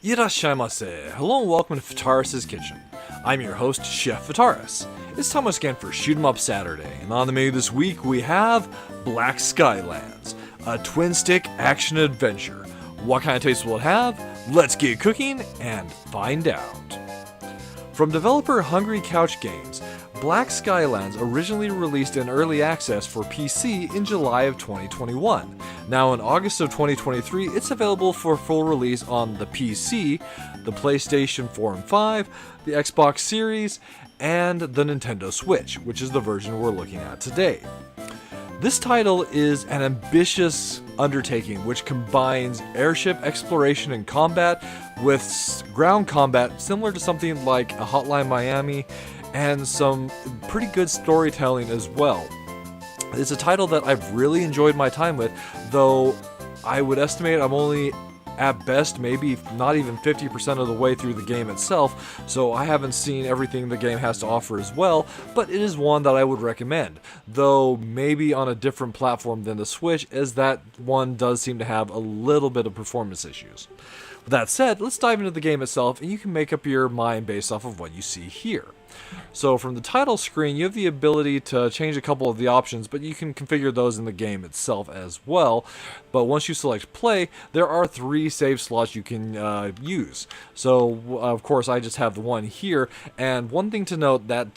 Irashaimase. Hello and welcome to Fataris' Kitchen. I'm your host, Chef Fataris. It's time once again for Shoot 'em Up Saturday, and on the menu this week we have Black Skylands, a twin-stick action adventure. What kind of taste will it have? Let's get cooking and find out. From developer Hungry Couch Games, Black Skylands originally released in early access for PC in July of 2021. Now in August of 2023, it's available for full release on the PC, the PlayStation 4 and 5, the Xbox Series, and the Nintendo Switch, which is the version we're looking at today. This title is an ambitious undertaking which combines airship exploration and combat with ground combat similar to something like a Hotline Miami and some pretty good storytelling as well. It's a title that I've really enjoyed my time with, though I would estimate I'm only at best maybe not even 50% of the way through the game itself, so I haven't seen everything the game has to offer as well, but it is one that I would recommend, though maybe on a different platform than the Switch, as that one does seem to have a little bit of performance issues. With that said, let's dive into the game itself, and you can make up your mind based off of what you see here. So from the title screen, you have the ability to change a couple of the options, but you can configure those in the game itself as well. But once you select play, there are 3 save slots you can use. So of course I just have the one here, and one thing to note, that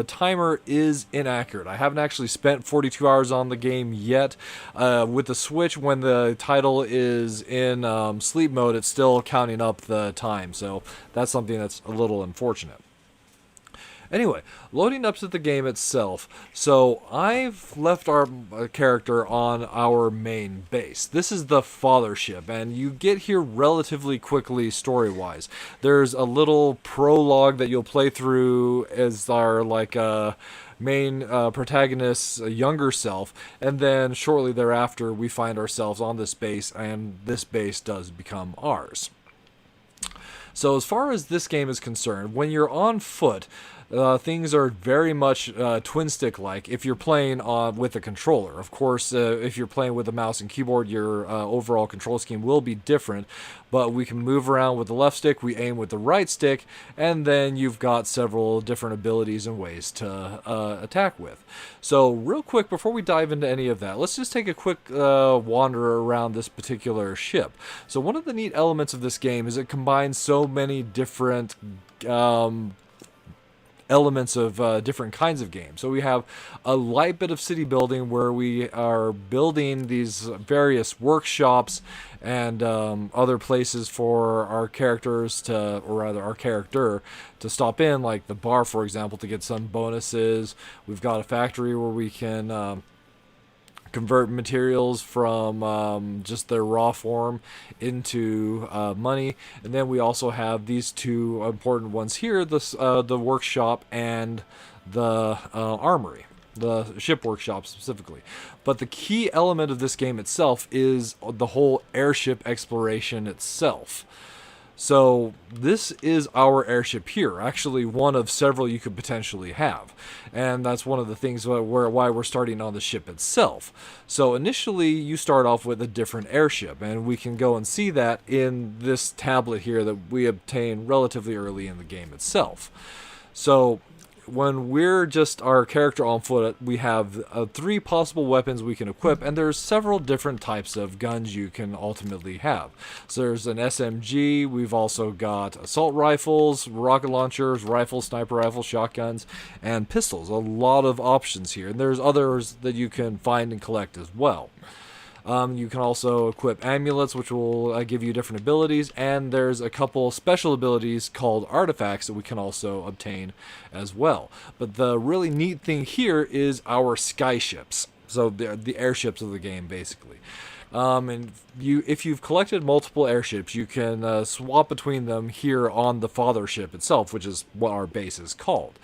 timer is inaccurate. I haven't actually spent 42 hours on the game yet. With the Switch, when the title is in sleep mode, it's still counting up the time, so that's something that's a little unfortunate. Anyway, loading up to the game itself. So I've left our character on our main base. This is the father ship, and you get here relatively quickly story-wise. There's a little prologue that you'll play through as our main protagonist's younger self, and then shortly thereafter we find ourselves on this base, and this base does become ours. So as far as this game is concerned, when you're on foot, things are very much twin-stick-like if you're playing with a controller. Of course, if you're playing with a mouse and keyboard, your overall control scheme will be different, but we can move around with the left stick, we aim with the right stick, and then you've got several different abilities and ways to attack with. So real quick, before we dive into any of that, let's just take a quick wander around this particular ship. So one of the neat elements of this game is it combines so many different elements of different kinds of games. So we have a light bit of city building where we are building these various workshops and other places for our characters to, or rather our character, to stop in, like the bar, for example, to get some bonuses. We've got a factory where we can convert materials from just their raw form into money, and then we also have these 2 important ones here: the workshop and the armory, the ship workshop specifically. But the key element of this game itself is the whole airship exploration itself. So this is our airship here, actually one of several you could potentially have, and that's one of the things why we're starting on the ship itself. So initially you start off with a different airship, and we can go and see that in this tablet here that we obtain relatively early in the game itself. So when we're just our character on foot, we have 3 possible weapons we can equip, and there's several different types of guns you can ultimately have. So there's an SMG, we've also got assault rifles, rocket launchers, rifles, sniper rifles, shotguns, and pistols. A lot of options here, and there's others that you can find and collect as well. You can also equip amulets, which will give you different abilities, and there's a couple special abilities called artifacts that we can also obtain as well. But the really neat thing here is our skyships, so the airships of the game, basically. And if you've collected multiple airships, you can swap between them here on the father ship itself, which is what our base is called.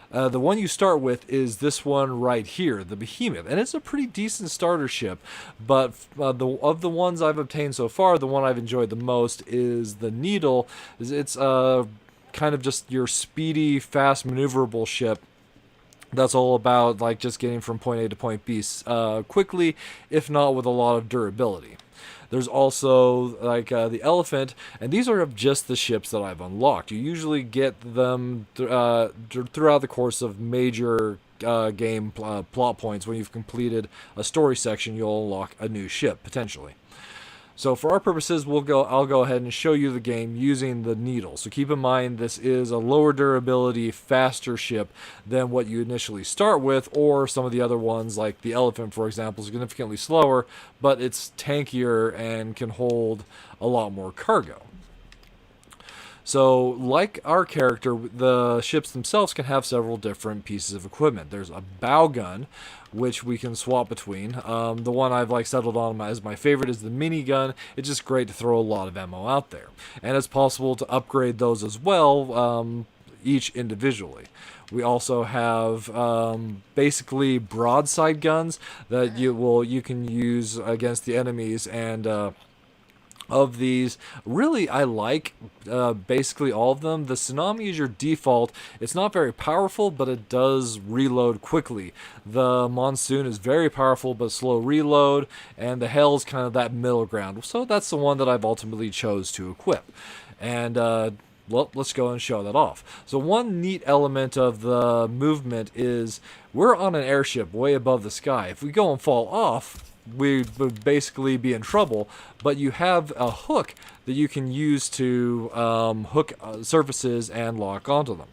The one you start with is this one right here, the Behemoth, and it's a pretty decent starter ship, but of the ones I've obtained so far, the one I've enjoyed the most is the Needle. It's kind of just your speedy, fast, maneuverable ship that's all about just getting from point A to point B quickly, if not with a lot of durability. There's also like the Elephant, and these are just the ships that I've unlocked. You usually get them throughout the course of major game plot points. When you've completed a story section, you'll unlock a new ship potentially. So for our purposes, I'll go ahead and show you the game using the Needle. So keep in mind this is a lower durability, faster ship than what you initially start with, or some of the other ones like the Elephant, for example, is significantly slower, but it's tankier and can hold a lot more cargo. So, like our character, the ships themselves can have several different pieces of equipment. There's a bow gun, which we can swap between. The one I've settled on as my favorite is the minigun. It's just great to throw a lot of ammo out there, and it's possible to upgrade those as well, each individually. We also have basically broadside guns that you can use against the enemies, and of these, really, I like basically all of them. The Tsunami is your default. It's not very powerful, but it does reload quickly. The Monsoon is very powerful, but slow reload, and the Hail is kind of that middle ground. So that's the one that I've ultimately chose to equip. And well, let's go and show that off. So one neat element of the movement is we're on an airship way above the sky. If we go and fall off, we would basically be in trouble, but you have a hook that you can use to hook surfaces and lock onto them.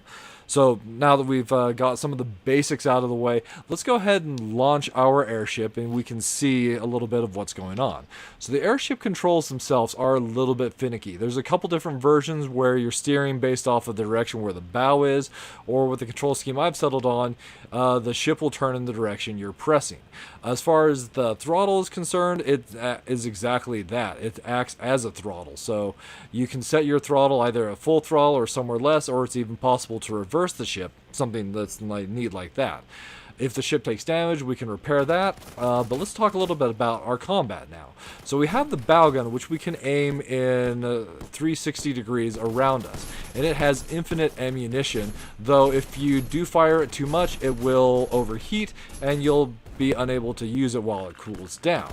So now that we've got some of the basics out of the way, let's go ahead and launch our airship, and we can see a little bit of what's going on. So the airship controls themselves are a little bit finicky. There's a couple different versions where you're steering based off of the direction where the bow is, or with the control scheme I've settled on, the ship will turn in the direction you're pressing. As far as the throttle is concerned, it is exactly that. It acts as a throttle. So you can set your throttle either at full throttle or somewhere less, or it's even possible to reverse the ship, something that's neat like that. If the ship takes damage, we can repair that, but let's talk a little bit about our combat now. So we have the bow gun, which we can aim in 360 degrees around us, and it has infinite ammunition, though if you do fire it too much, it will overheat, and you'll be unable to use it while it cools down.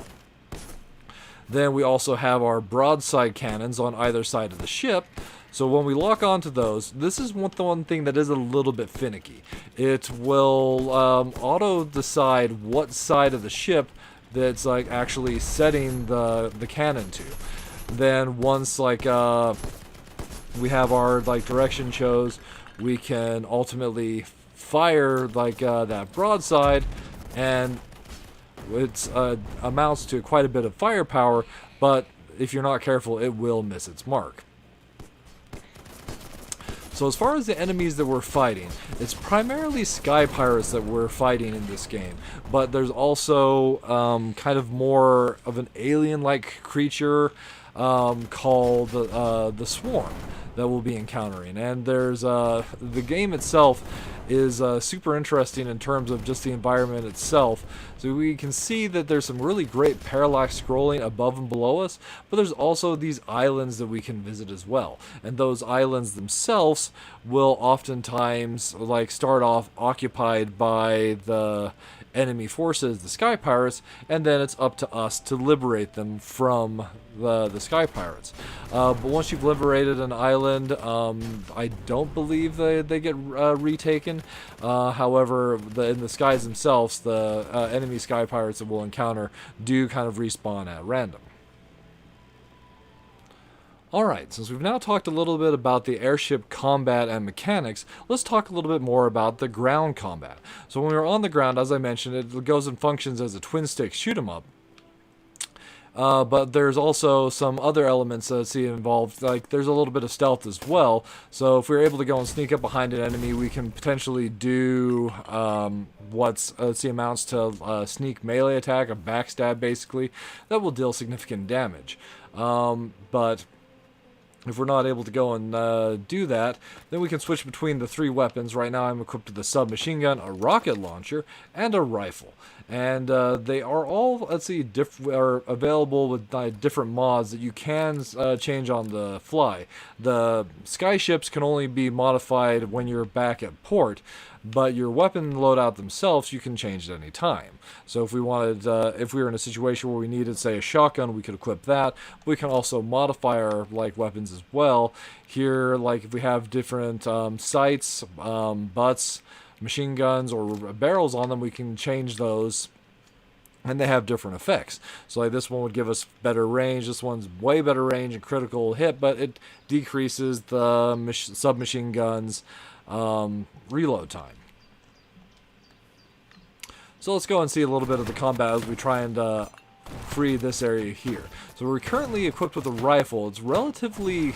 Then we also have our broadside cannons on either side of the ship. So when we lock onto those, this is one thing that is a little bit finicky. It will auto decide what side of the ship that's actually setting the cannon to. Then once we have our direction chose, we can ultimately fire that broadside, and it amounts to quite a bit of firepower, but if you're not careful, it will miss its mark. So as far as the enemies that we're fighting, it's primarily sky pirates that we're fighting in this game, but there's also kind of more of an alien-like creature called the Swarm that we'll be encountering. And there's the game itself is super interesting in terms of just the environment itself. So we can see that there's some really great parallax scrolling above and below us, but there's also these islands that we can visit as well. And those islands themselves will oftentimes start off occupied by the enemy forces, the Sky Pirates, and then it's up to us to liberate them from the Sky Pirates. But once you've liberated an island, I don't believe they get retaken. However, in the skies themselves, the enemy Sky Pirates that we'll encounter do kind of respawn at random. Alright, since we've now talked a little bit about the airship combat and mechanics, let's talk a little bit more about the ground combat. So when we're on the ground, as I mentioned, it goes and functions as a twin-stick shoot-'em-up. But there's also some other elements that see involved, there's a little bit of stealth as well. So if we're able to go and sneak up behind an enemy, we can potentially do amounts to sneak melee attack, a backstab basically, that will deal significant damage. But if we're not able to go and do that, then we can switch between the three weapons. Right now I'm equipped with a submachine gun, a rocket launcher, and a rifle. And they are all, are available with different mods that you can change on the fly. The sky ships can only be modified when you're back at port. but your weapon loadout themselves, you can change at any time. So if we wanted, if we were in a situation where we needed, say, a shotgun, we could equip that. We can also modify our weapons as well. Here, if we have different sights, butts, machine guns, or barrels on them, we can change those, and they have different effects. So this one would give us better range. This one's way better range and critical hit, but it decreases the submachine guns reload time. So let's go and see a little bit of the combat as we try and free this area here. So we're currently equipped with a rifle. It's relatively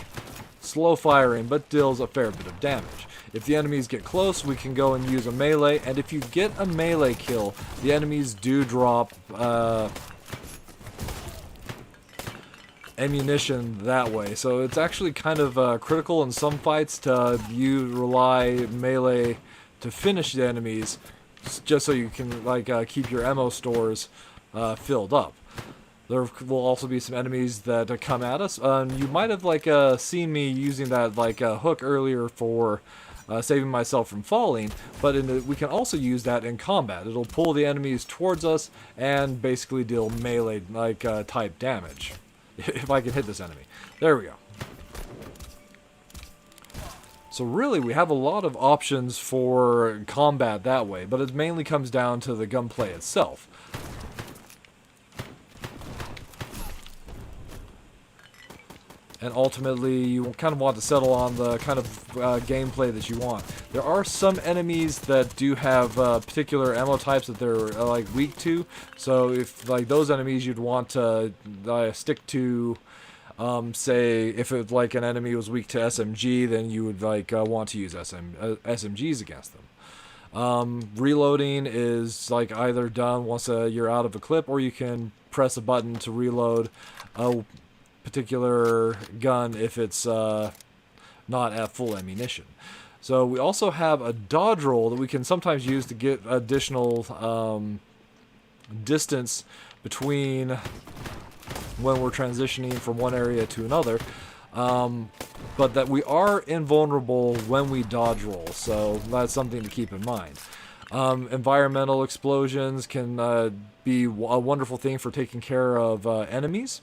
slow firing, but deals a fair bit of damage. If the enemies get close, we can go and use a melee, and if you get a melee kill, the enemies do drop ammunition that way. So it's actually kind of critical in some fights to rely melee to finish the enemies, just so you can keep your ammo stores filled up. There will also be some enemies that come at us. You might have seen me using that hook earlier for saving myself from falling, but we can also use that in combat. It'll pull the enemies towards us and basically deal melee type damage. If I can hit this enemy. There we go. So really, we have a lot of options for combat that way, but it mainly comes down to the gunplay itself. And ultimately, you kind of want to settle on the kind of gameplay that you want. There are some enemies that do have particular ammo types that they're weak to. So if those enemies, you'd want to stick to, say, if an enemy was weak to SMG, then you would want to use SMGs against them. Reloading is either done once you're out of a clip, or you can press a button to reload a particular gun if it's not at full ammunition. So we also have a dodge roll that we can sometimes use to get additional distance between when we're transitioning from one area to another, but that we are invulnerable when we dodge roll, so that's something to keep in mind. Environmental explosions can be a wonderful thing for taking care of enemies.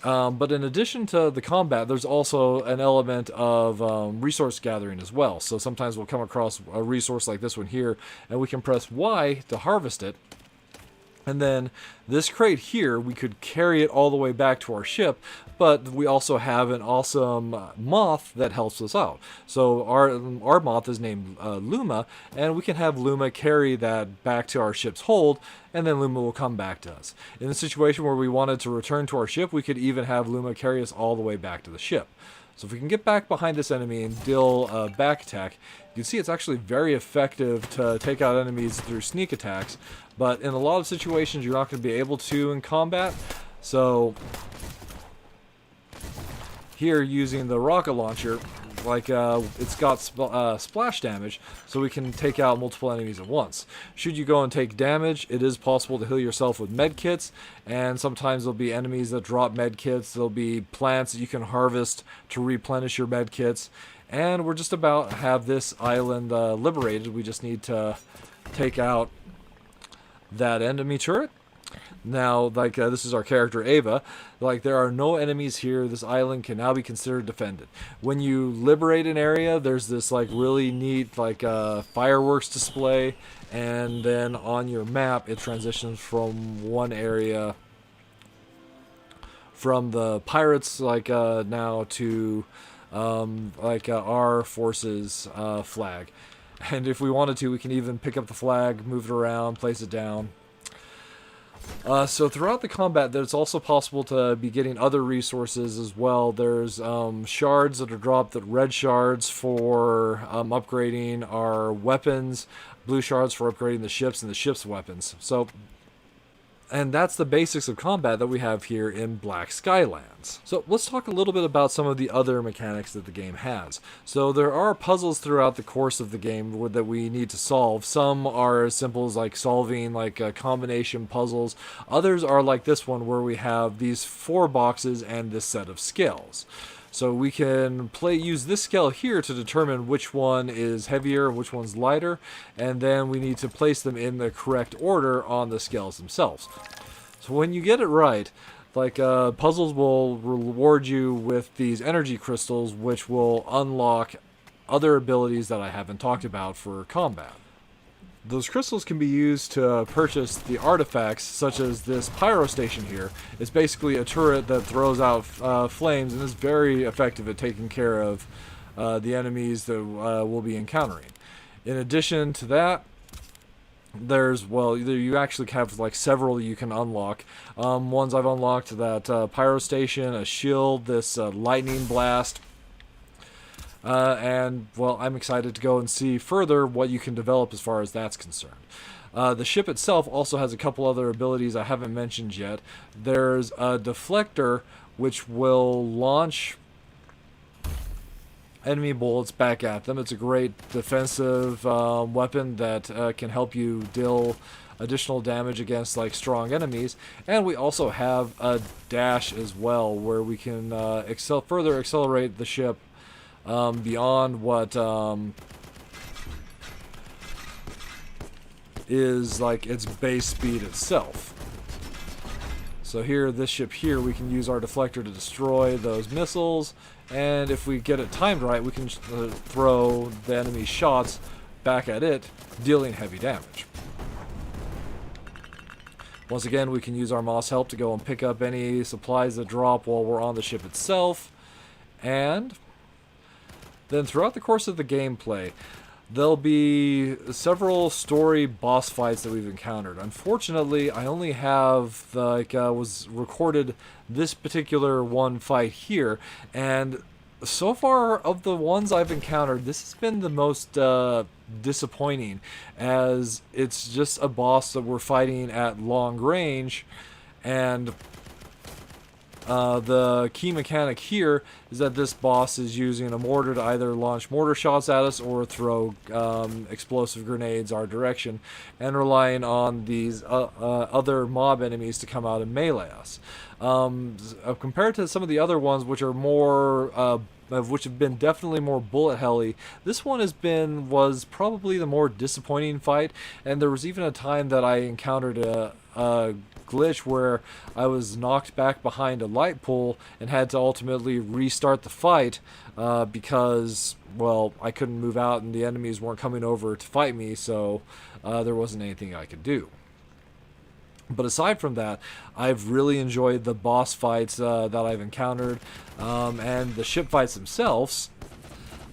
But in addition to the combat, there's also an element of resource gathering as well. So sometimes we'll come across a resource like this one here, and we can press Y to harvest it. And then this crate here, we could carry it all the way back to our ship, but we also have an awesome moth that helps us out. So our moth is named Luma, and we can have Luma carry that back to our ship's hold, and then Luma will come back to us. In a situation where we wanted to return to our ship, we could even have Luma carry us all the way back to the ship. So if we can get back behind this enemy and deal a back attack, you can see it's actually very effective to take out enemies through sneak attacks, but in a lot of situations you're not going to be able to in combat. So here, using the rocket launcher, it's got splash damage, so we can take out multiple enemies at once. Should you go and take damage, it is possible to heal yourself with med kits, and sometimes there'll be enemies that drop med kits. There'll be plants that you can harvest to replenish your med kits, and we're just about to have this island liberated. We just need to take out that enemy turret. Now, this is our character Ava. There are no enemies here. This island can now be considered defended. When you liberate an area, there's this really neat fireworks display, and then on your map it transitions from one area from the pirates now to our forces flag. And if we wanted to, we can even pick up the flag, move it around, place it down. So throughout the combat, it's also possible to be getting other resources as well. There's shards that are dropped, red shards for upgrading our weapons, blue shards for upgrading the ships and the ship's weapons. And that's the basics of combat that we have here in Black Skylands. So let's talk a little bit about some of the other mechanics that the game has. So there are puzzles throughout the course of the game that we need to solve. Some are as simple as solving combination puzzles. Others are like this one, where we have these 4 boxes and this set of scales. So we can use this scale here to determine which one is heavier and which one's lighter, and then we need to place them in the correct order on the scales themselves. So when you get it right, puzzles will reward you with these energy crystals, which will unlock other abilities that I haven't talked about for combat. Those crystals can be used to purchase the artifacts, such as this pyro station here. It's basically a turret that throws out flames and is very effective at taking care of the enemies that we'll be encountering. In addition to that, you actually have several you can unlock. Ones I've unlocked, that pyro station, a shield, this lightning blast. I'm excited to go and see further what you can develop as far as that's concerned. The ship itself also has a couple other abilities I haven't mentioned yet. There's a deflector, which will launch enemy bullets back at them. It's a great defensive weapon that can help you deal additional damage against strong enemies. And we also have a dash as well, where we can further accelerate the ship beyond what is its base speed itself. So here, this ship here, we can use our deflector to destroy those missiles, and if we get it timed right, we can throw the enemy's shots back at it, dealing heavy damage. Once again, we can use our Moss help to go and pick up any supplies that drop while we're on the ship itself, and then throughout the course of the gameplay, there'll be several story boss fights that we've encountered. Unfortunately, I only have was recorded this particular one fight here, and so far of the ones I've encountered, this has been the most disappointing, as it's just a boss that we're fighting at long range, and the key mechanic here is that this boss is using a mortar to either launch mortar shots at us or throw explosive grenades our direction, and relying on these other mob enemies to come out and melee us. Compared to some of the other ones, which are more which have been definitely more bullet helly, this one was probably the more disappointing fight. And there was even a time that I encountered a glitch where I was knocked back behind a light pole and had to ultimately restart the fight because, well, I couldn't move out and the enemies weren't coming over to fight me, so there wasn't anything I could do. But aside from that, I've really enjoyed the boss fights that I've encountered, and the ship fights themselves,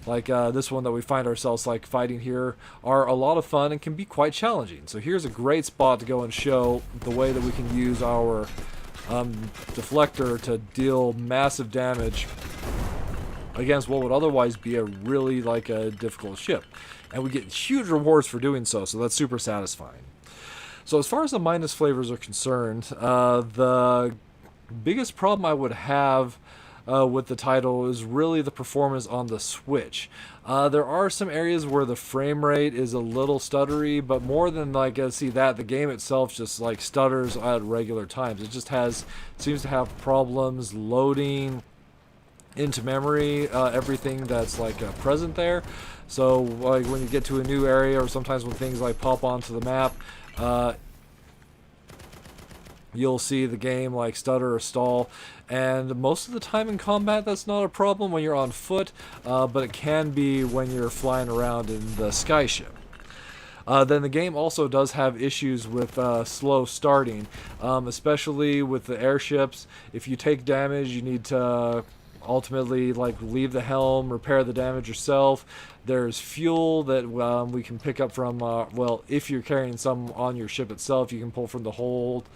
this one that we find ourselves fighting here, are a lot of fun and can be quite challenging. So here's a great spot to go and show the way that we can use our deflector to deal massive damage against what would otherwise be a really a difficult ship. And we get huge rewards for doing so that's super satisfying. So as far as the minus flavors are concerned, the biggest problem I would have with the title is really the performance on the Switch. There are some areas where the frame rate is a little stuttery, but more than the game itself just stutters at regular times. It just seems to have problems loading into memory everything that's present there. So when you get to a new area, or sometimes when things pop onto the map, you'll see the game stutter or stall, and most of the time in combat that's not a problem when you're on foot, but it can be when you're flying around in the sky ship. Then the game also does have issues with slow starting, especially with the airships. If you take damage, you need to ultimately leave the helm, repair the damage yourself. There's fuel that we can pick up from if you're carrying some on your ship itself, you can pull from the hold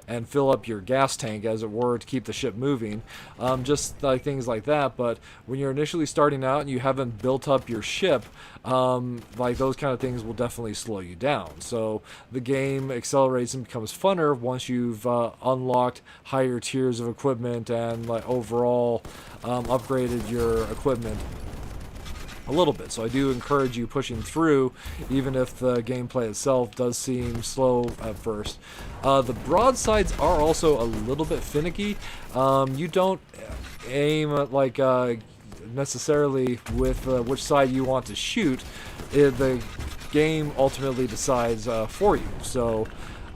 and fill up your gas tank, as it were, to keep the ship moving. Just things like that. But when you're initially starting out and you haven't built up your ship, those kind of things will definitely slow you down. So the game accelerates and becomes funner once you've unlocked higher tiers of equipment and overall upgraded your equipment a little bit. So I do encourage you pushing through, even if the gameplay itself does seem slow at first. The broadsides are also a little bit finicky. You don't aim like necessarily with which side you want to shoot. The game ultimately decides for you. So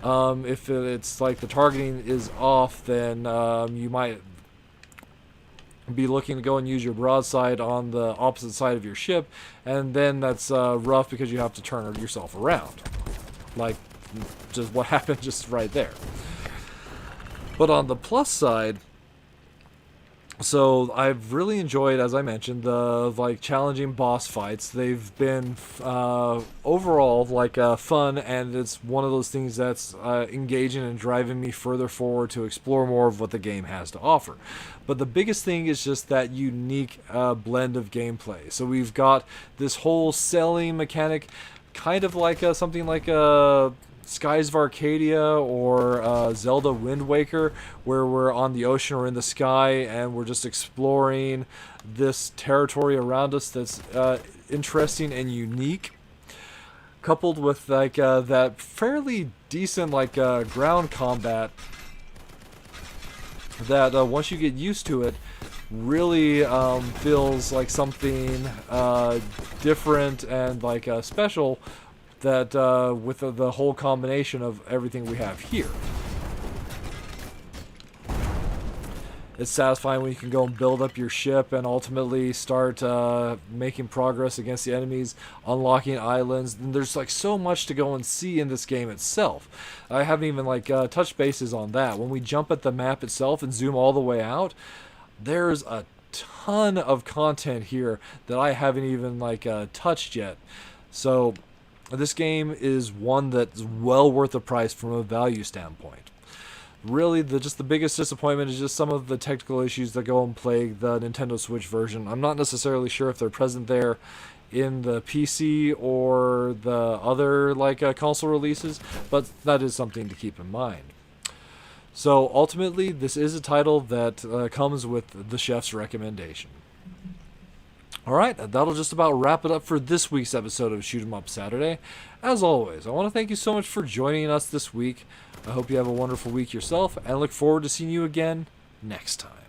if it's like the targeting is off, then you might be looking to go and use your broadside on the opposite side of your ship, and then that's rough because you have to turn yourself around, like just what happened just right there. But on the plus side, so I've really enjoyed, as I mentioned, the like challenging boss fights. They've been overall like fun, and it's one of those things that's engaging and driving me further forward to explore more of what the game has to offer. But the biggest thing is just that unique blend of gameplay. So we've got this whole sailing mechanic, kind of like something like a Skies of Arcadia or Zelda Wind Waker, where we're on the ocean or in the sky and we're just exploring this territory around us that's interesting and unique, coupled with like that fairly decent like ground combat that once you get used to it really feels like something different and like special, that with the whole combination of everything we have here. It's satisfying when you can go and build up your ship and ultimately start making progress against the enemies, unlocking islands. And there's like so much to go and see in this game itself. I haven't even like touched bases on that. When we jump at the map itself and zoom all the way out, there's a ton of content here that I haven't even like touched yet. So this game is one that's well worth the price from a value standpoint. Really, just the biggest disappointment is just some of the technical issues that go and plague the Nintendo Switch version. I'm not necessarily sure if they're present there in the PC or the other like console releases, but that is something to keep in mind. So ultimately, this is a title that comes with the chef's recommendation. Alright, that'll just about wrap it up for this week's episode of Shoot 'em Up Saturday. As always, I want to thank you so much for joining us this week. I hope you have a wonderful week yourself, and I look forward to seeing you again next time.